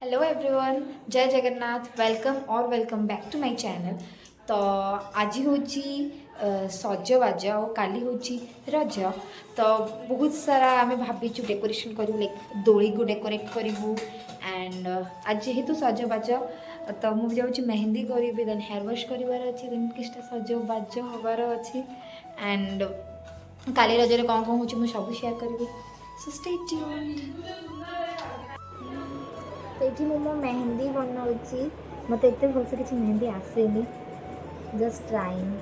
Hello everyone, Jai Jagannath. Welcome और welcome back to my channel. तो आज हूँ सजबाज और काली हूँ रज। तो बहुत सारा आम भाविचु डेकोरेशन करूँ, लाइक दोली को डेकोरेट करूँ। एंड आज जेहेतु सजबाज तो मुझे जाऊँ मेहंदी करी, देन हेयर वाश करार अच्छी, देन किसी सजबाज हबार अच्छी। एंड काली रजरे कौन कौन हो सब शेयर करी। So stay tuned. तो ये मो मेहंदी बनाऊँगी। मत एत भलसे किसी मेहंदी आसेनी, जस्ट ट्राइंग।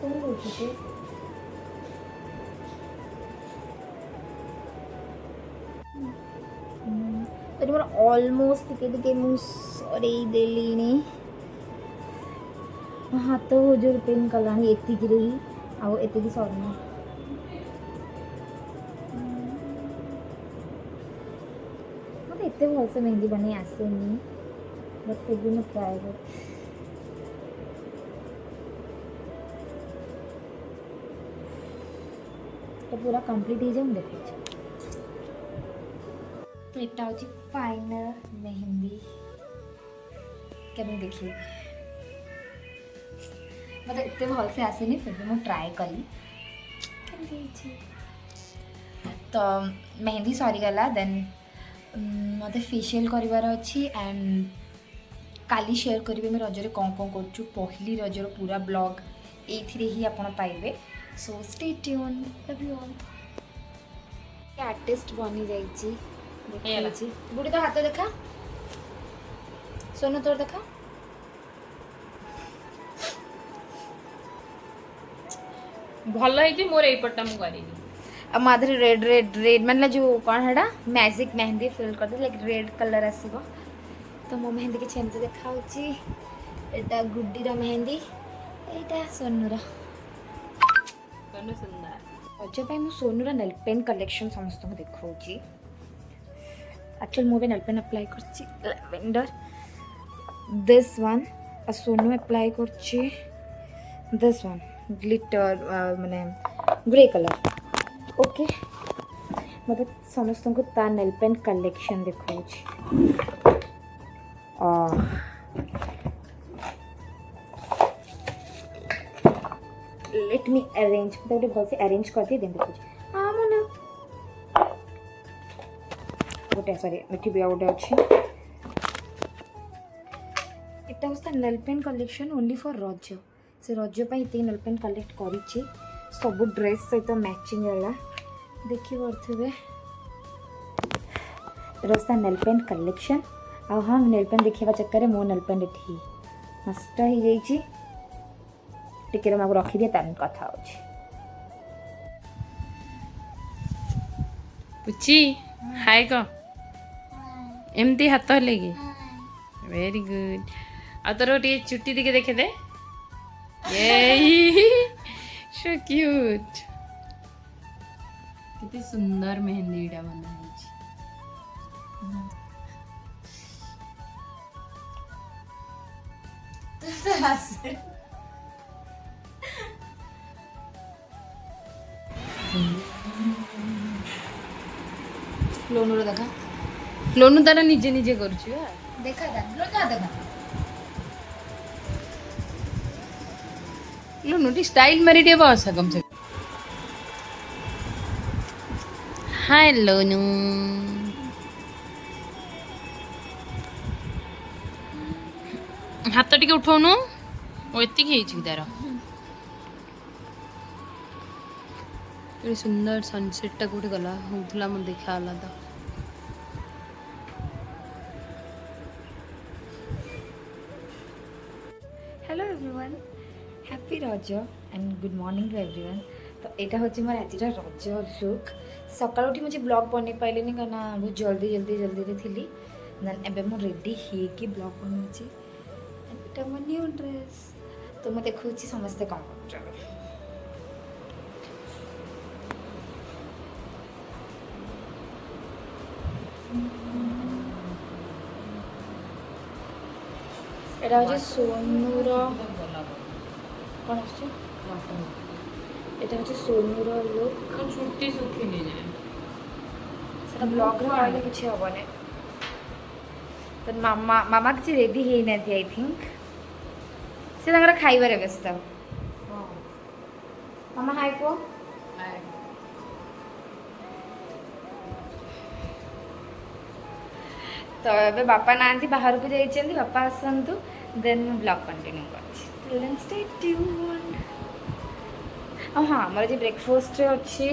कौन बोलते तो मोर ऑलमोस्ट टिके सरे देली। हाथ जोर पेन कला एतिक आउ एतिक सरना। मत एत भलसे मेहंदी बन आसेनी, बट फिर भी मैं ट्राए कर। तो पूरा कंप्लीट हो जाए देखो। तो यहाँ हूँ फाइनल मेहंदी केमी देखिए। मतलब इतने भल से आसेनी, फिर भी मुझे ट्राए कली। तो मेहंदी सरीगला। देन मत फेशियल करार अच्छी। एंड काली शेयर करेंगे मैं रजरे कौन कौन कर पहली रजर पूरा ब्लॉग ये ही आप पाइबे। So stay tune everyone. Artist बनी जाइए। बुढ़ी तो हाथ देखा, सोनू तोर देखा। भल है मोर एपटा मु करी माधुरी रेड रेड रेड मतलब जो कौन है मैजिक मेहंदी फिल कर दे, लाइक रेड कलर आसो। तो मो मेहंदी किसी एमती देखा। यहाँ गुड्डीर मेहंदी, यहाँ सोनूर। सुंदर रज पे मुझे सोनूर नेल पेन कलेक्शन समस्त को देखा। एक्चुअली मुझे नेल पेन अप्लाई कर लैवेंडर दिस वन, और सोनू अप्लाई कर दिस वन ग्लिटर माने ग्रे कलर। ओके, मतलब समस्त को ता नेल पेन कलेक्शन देखा। लेट मी अरेंज, मतलब गोटे भलसे अरेंज कर दिए। देखो हाँ मन गोटे सॉरी एटी भी गोटे अच्छी। यहाँ हूँ nail paint collection only for Raja. से रज ये नेल पेन कलेक्ट कर सब ड्रेस सहित मैचिंग है। देखी पारे रास्ता नेल पेन कलेक्शन। आ हाँ, नेल पेन देखा चक्कर मो नेल पेन ये नष्ट हो जाइए। टिके मैं रखी दिए तार कथा हो। पुची हाय को एमती हाथ हले कि वेरी गुड। आ तोर टे चुट्टी दिखे देखे दे। ये सो क्यूट। कितनी सुंदर मेहंदी इटा बना है। लोनू देखा, लोनू तारा निजे निजे करछु देखा देखा। लोनू टी स्टाइल मारी दे बस कम से। हाय लोनू, हाथ टिके उठौनु। ओ एतिक हेछि तार। ये सुंदर सनसेट टा कोठी गला होथला मन देखा आला तो। Hello everyone, happy Raja and good morning to everyone. तो यहाँ हूँ मोर आज रज लुक। सकाल उठी मुझे ब्लॉग बन पारे कहना बहुत जल्दी जल्दी जल्दी थी। देन एवं मुझे रेडी होगी ब्लॉग बनाऊँगी। एटा मो न्यू ड्रेस। तो मुझे देखा समस्ते कौन कर। यहाँ हूँ सोनूर कौन यहाँ हूँ सोनूर लुक। ଚୁଟି ଶୁଖିନି ଯେ ସେଟା ବ୍ଲଗ୍ରେ କହିଲେ କିଛି ହେବନି। ତ ମାମା କିଛି ରେଡ଼ି ହେଇନାହାନ୍ତି ଆଇ ଥିଙ୍କ। ସେ ତାଙ୍କର ଖାଇବାରେ ବ୍ୟସ୍ତ। ମାମା ହାଇ କୁହ। ତ ଏବେ ବାପା ନାହାନ୍ତି, ବାହାରକୁ ଯାଇଛନ୍ତି। ବାପା ଆସନ୍ତୁ ଦେନ୍ ମୁଁ ବ୍ଲଗ୍ କଣ୍ଟିନ୍ୟୁ କରୁଛି। ଷ୍ଟେ ଟ୍ୟୁନ୍ଡ। ଆଉ ହଁ, ଆମର ଯେ ବ୍ରେକଫାଷ୍ଟରେ ଅଛି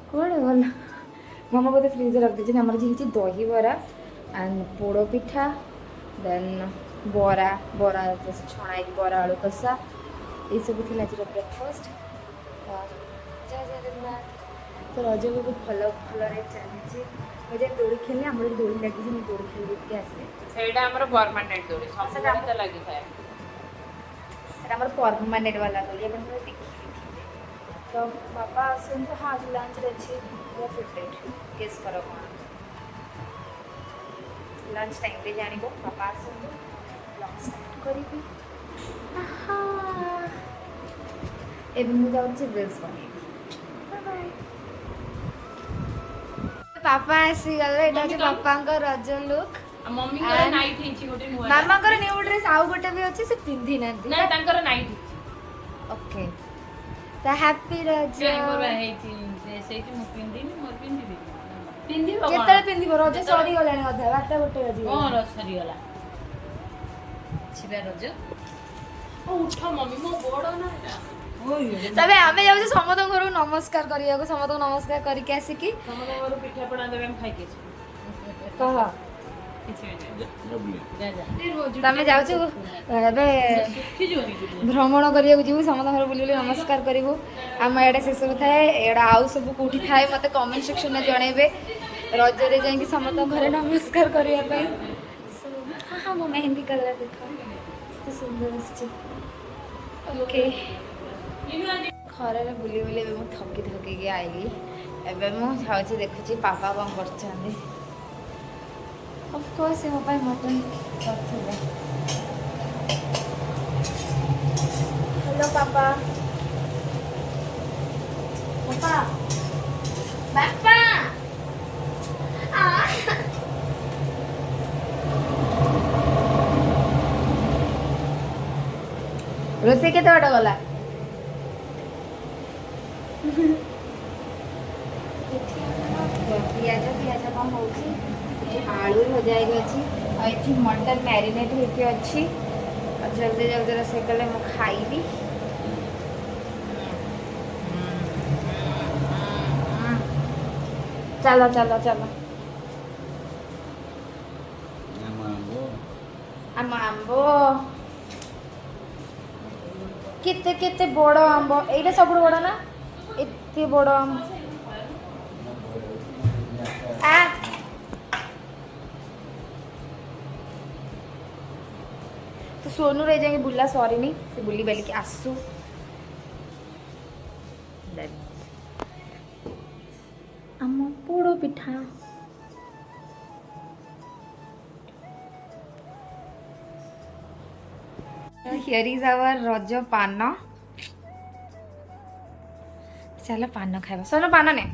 କୁଆଡ଼େ ଗଲା ମାମା ବୋଧେ ଫ୍ରିଜ୍ରେ ରଖିଦେଇଛନ୍ତି। ଆମର ଯେ ହେଇଛି ଦହିବରା ଆଣ୍ଡ ପୋଡ଼ ପିଠା, ଦେନ୍ ବରା ଛଣା ହେଇକି ବରା ଆଳୁ କଷା, ଏଇସବୁ ଥିଲା ଆଜିର ବ୍ରେକଫାଷ୍ଟ। ଜୟ ଜଗନ୍ନାଥ। ତ ରଜ ବହୁତ ଭଲରେ ଚାଲିଛି। ମୁଁ ଯାଇ ଦୋଳି ଖେଳିଲି, ଆମର ଏଠି ଦୋଳି ଲାଗିଛି, ମୁଁ ଦୋଳି ଖେଳି ଦେଇକି ଆସେ। ସେଇଟା ଆମର ପରମାନେଣ୍ଟ ଦୋଳି, ସବୁବେଳେ ତ ଲାଗିଥାଏ। ସେଇଟା ଆମର ପରମାନେଣ୍ଟ ବାଲା ଦୋଳି, ଆପଣ ଦେଖିଥିବେ। ତ ବାପା ଆସନ୍ତୁ। ହଁ, ଆଜି ଲଞ୍ଚରେ ଅଛି ମୋ ଫେଭରେଟ୍, ଗେସ୍ କର କ'ଣ? ଲଞ୍ଚ ଟାଇମ୍ରେ ଜାଣିବ। ବାପା ଆସନ୍ତୁ, ବ୍ଲଗ୍ ଷ୍ଟାର୍ଟ କରିବି। ଏବେ ମୁଁ ଯାଉଛି ରିଲ୍ସ ବନେଇବି। ବାପା ଆସିଗଲେ। ଏଇଟା ହେଉଛି ବାପାଙ୍କ ରଜ ଲୁକ୍। ମମିଙ୍କର ନାଇଟ୍ ହେଇଛି ଗୋଟେ ନୂଆ। ମାମାଙ୍କର ନ୍ୟୁ ଡ୍ରେସ୍ ଆଉ ଗୋଟେ ବି ଅଛି, ସେ ପିନ୍ଧି ନାହାନ୍ତି। ନା, ତାଙ୍କର ନାଇଟ୍ ହେଇଛି। ଓକେ, ତ ହ୍ୟାପି ରଜ। ମୋର ହେଇଛି ଡ୍ରେସ୍ ହେଇଛି, ମୁଁ ପିନ୍ଧିନି, ମୋର ପିନ୍ଧିବି। ପିନ୍ଧିବ କେତେବେଳେ ପିନ୍ଧିବ? ରଜ ସରିଗଲାଣି ଅଧା, 12ଟା 1 ବାଜିବ। କ'ଣ ସରିଗଲା? ଛିବା ରଜ। ଉଠ ମମି, ମୋ ବଡ଼ ନା ଏଟା। ତବେ ଆମେ ଯାଉଛୁ ସମସ୍ତଙ୍କ ଘରକୁ ନମସ୍କାର କରିବାକୁ। ସମସ୍ତଙ୍କୁ ନମସ୍କାର କରିକି ଆସିକି ସମସ୍ତଙ୍କ ଘରୁ ପିଠାପଣା ଦେବେ, ଆମେ ଖାଇକି ଆସିବୁ। କହ କିଛି ବି ତମେ ଯାଉଛୁ ଏବେ ଭ୍ରମଣ କରିବାକୁ ଯିବୁ, ସମସ୍ତଙ୍କ ଘର ବୁଲି ବୁଲି ନମସ୍କାର କରିବୁ। ଆମ ଏଇଟା ସେସବୁ ଥାଏ, ଏଇଟା ଆଉ ସବୁ କେଉଁଠି ଥାଏ ମୋତେ କମେଣ୍ଟ ସେକ୍ସନରେ ଜଣେଇବେ। ରଜରେ ଯାଇକି ସମସ୍ତଙ୍କ ଘରେ ନମସ୍କାର କରିବା ପାଇଁ। ହଁ, ମୋ ମେହେନ୍ଦି କଲର୍ ଦେଖ କେତେ ସୁନ୍ଦର ଆସିଛି। ଓକେ, ଖରାରେ ବୁଲି ବୁଲି ଏବେ ମୁଁ ଥକିକି ଆଇଲି। ଏବେ ମୁଁ ଯାଉଛି ଦେଖୁଛି ପାପା କ'ଣ କରୁଛନ୍ତି। ଅଫକୋର୍ସ ସେ ମୋ ପାଇଁ ମଟନ୍ କରିଥିଲେ। Hello papa. ପାପା ବାପା ରୋଷେଇ କେତେ ବାଟ ଗଲା? ପିଆଜ କ'ଣ ହେଉଛି? ଆଳୁ ଭଜା ହେଇକି ଅଛି, ଆଉ ଏଠି ମଟନ୍ ମ୍ୟାରିନେଟ୍ ହେଇକି ଅଛି। ଆଉ ଜଲ୍ଦି ରୋଷେଇ କଲେ ମୁଁ ଖାଇବି। ଚାଲ ଆମ ଆମ୍ବ କେତେ ବଡ଼ ଆମ୍ବ। ଏଇଟା ସବୁଠୁ ବଡ଼ ନା? ଏତେ ବଡ଼ ଆମ୍ବ। ତ ସୋନୁର ଏ ଯାଇକି ବୁଲା ସରିନି, ସେ ବୁଲି ବାଲିକି ଆସୁ। ଆମ ପୋଡ଼ ପିଠା ହିୟର ଇଜ୍ ଆୱାର ରଜ ପାନ। ଚାଲ ପାନ ଖାଇବା। ସୋନୁ ପାନ ନେ।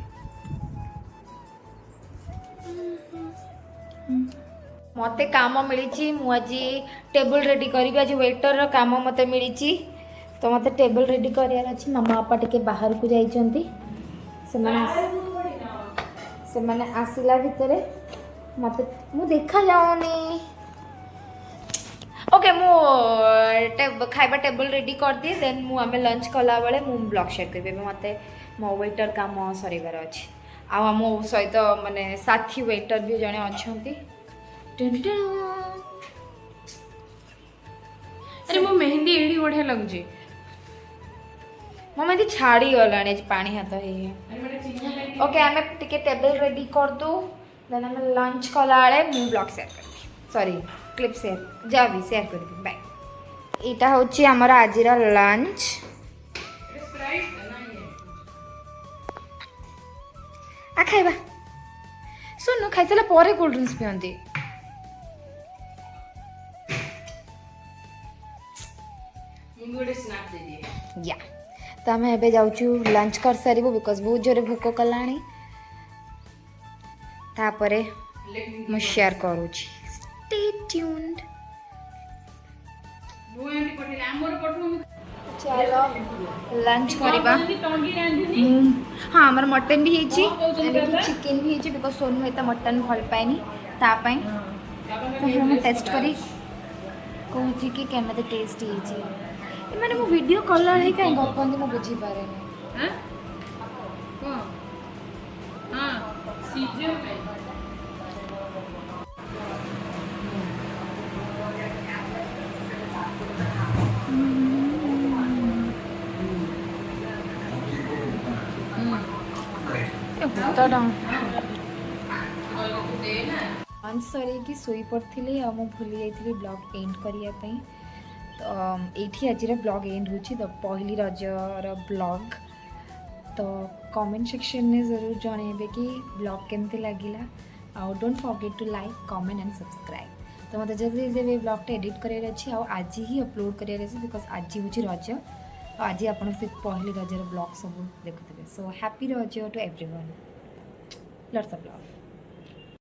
ମୋତେ କାମ ମିଳିଛି, ମୁଁ ଆଜି ଟେବୁଲ୍ ରେଡ଼ି କରିବି। ଆଜି ୱେଟର୍ର କାମ ମୋତେ ମିଳିଛି, ତ ମୋତେ ଟେବୁଲ୍ ରେଡ଼ି କରିବାର ଅଛି। ମାମା ବାପା ଟିକେ ବାହାରକୁ ଯାଇଛନ୍ତି, ସେମାନେ ଆସିଲା ଭିତରେ ମୁଁ ଦେଖାଯାଉନି। ଓକେ, ମୁଁ ଖାଇବା ଟେବୁଲ୍ ରେଡ଼ି କରିଦିଏ, ଦେନ୍ ଆମେ ଲଞ୍ଚ କଲାବେଳେ ମୁଁ ବ୍ଲଗ୍ ସେୟାର କରିବି। ଏବେ ମୋତେ ମୋ ୱେଟର୍ କାମ ସରିବାର ଅଛି। ଆଉ ଆମ ସହିତ ମାନେ ସାଥୀ ୱେଟର୍ ବି ଜଣେ ଅଛନ୍ତି। ଆରେ ମୋ ମେହେନ୍ଦି ଏଇଠି ବଢ଼ିଆ ଲାଗୁଛି। ମୋ ମେହେନ୍ଦି ଛାଡ଼ିଗଲାଣି ପାଣି ହାତ ହେଇ। ଓକେ, ଆମେ ଟିକେ ଟେବୁଲ୍ ରେଡ଼ି କରିଦେଉ, ଦେନ୍ ଆମେ ଲଞ୍ଚ କଲାବେଳେ ମୁଁ ବ୍ଲଗ୍ ସେୟାର କରିବି। ସରି, କ୍ଲିପ୍ ସେୟାର ଯାହା ବି ସେୟାର କରିବି। ବାଏ। ଏଇଟା ହେଉଛି ଆମର ଆଜିର ଲଞ୍ଚ। ଖାଇବା ଶୁଣୁ, ଖାଇସାରିଲା ପରେ କୋଲ୍ଡ ଡ୍ରିଙ୍କସ୍ ପିଅନ୍ତି। तो आम एबे जाऊँ लंच कर सारू बिकज बहुत जोरे भोक कलानी तापरे मु शेयर करूची स्टे ट्यून्ड चलो लंच करवा हाँ आमर मटन भी चिकेन भी बिकज सोनू एत मटन भल पाएनी तापाई तो टेस्ट करी कहूँ कि केमते टेस्ट मैंने मो वीडियो कला कहीं गपंती मुझे बुझीपारे लंच सर शोई पड़ी आ भूली जाइए ब्लॉग एंड करने तो ये आज ब्लॉग एंड हो पहली रजर ब्लॉग तो कमेंट सेक्शन में जरूर जनइबे कि ब्लॉग केमती लगिला आउ don't forget to like comment and subscribe तो मतलब जल्दी जल्दी ब्लॉगटा एडिट करार अच्छी आज ही अपलोड करार अच्छी बिकज आज हूँ रज आज आप पहली रजर ब्लॉग सब देखुए so happy Raja to everyone lots of love.